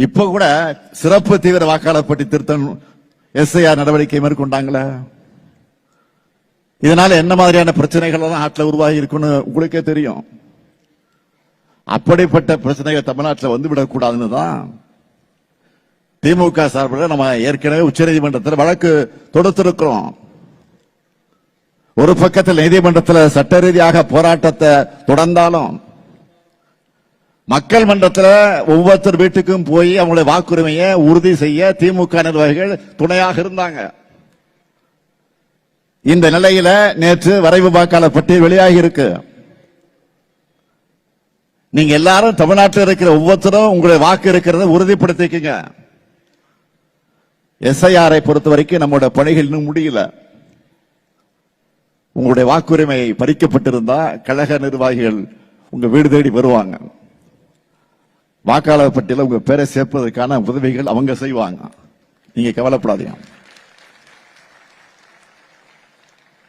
இப்ப கூட சிறப்பு தீவிர வாக்காளர் பட்டி திருத்தம் எஸ்ஐஆர் நடவடிக்கை மேற்கொண்டாங்களே. இதனால என்ன மாதிரியான பிரச்சனைகள் எல்லாம் நாட்டில் உருவாகி இருக்குன்னு உங்களுக்கே தெரியும். அப்படிப்பட்ட பிரச்சனைகள் தமிழ்நாட்டில் வந்துவிடக்கூடாதுன்னு தான் திமுக சார்பில் நம்ம ஏற்கனவே உச்சநீதிமன்றத்தில் வழக்கு தொடுத்திருக்கிறோம். ஒரு பக்கத்தில் நீதிமன்றத்தில் சட்ட ரீதியாக போராட்டத்தை தொடர்ந்தாலும் மக்கள் மன்றத்தில் ஒவ்வொருத்தர் வீட்டுக்கும் போய் அவங்களுடைய வாக்குரிமையை உறுதி செய்ய திமுக நிர்வாகிகள் துணையாக இருந்தாங்க. இந்த நிலையில நேற்று வரைவு வாக்காளர் பட்டியல் வெளியாகி இருக்கு. நீங்க எல்லாரும் தமிழ்நாட்டில் இருக்கிற ஒவ்வொருத்தரும் உங்களுடைய வாக்கு இருக்கிறத உறுதிப்படுத்திக்கங்க. எஸ்ஐஆரை பொறுத்த வரைக்கும் நம்முடைய பணிகள் இன்னும் முடியல. உங்களுடைய வாக்குரிமை பறிக்கப்பட்டிருந்தா கழக நிர்வாகிகள் உங்க வீடு தேடி வருவாங்க. வாக்காளர் பட்டியல உங்க பேரை சேர்ப்பதற்கான உதவிகள் அவங்க செய்வாங்க. நீங்க கவலைப்படாதீங்க.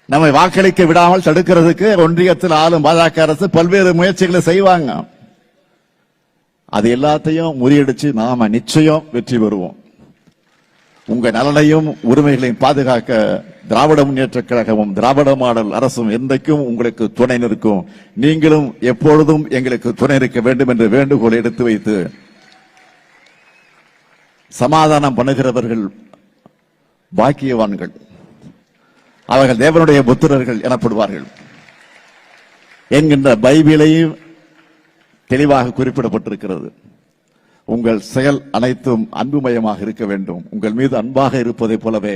நம்மை வாக்களிக்க விடாமல் தடுக்கிறதுக்கு ஒன்றியத்தில் ஆளும் பாஜக அரசு பல்வேறு முயற்சிகளை செய்வாங்க. அது எல்லாத்தையும் முறியடிச்சு நாம நிச்சயம் வெற்றி பெறுவோம். உங்க நலனையும் உரிமைகளையும் பாதுகாக்க திராவிட முன்னேற்ற கழகமும் திராவிட மாடல் அரசும் என்றைக்கும் உங்களுக்கு துணை நிற்கும். நீங்களும் எப்பொழுதும் எங்களுக்கு துணை இருக்க வேண்டும் என்று வேண்டுகோளை எடுத்து வைத்து சமாதானம் பண்ணுகிறவர்கள் பாக்கியவான்கள், அவர்கள் தேவனுடைய புத்திரர்கள் எனப்படுவார்கள் என்கின்ற பைபிளையும் தெளிவாக குறிப்பிடப்பட்டிருக்கிறது. உங்கள் செயல் அனைத்தும் அன்புமயமாக இருக்க வேண்டும். உங்கள் மீது அன்பாக இருப்பதைப் போலவே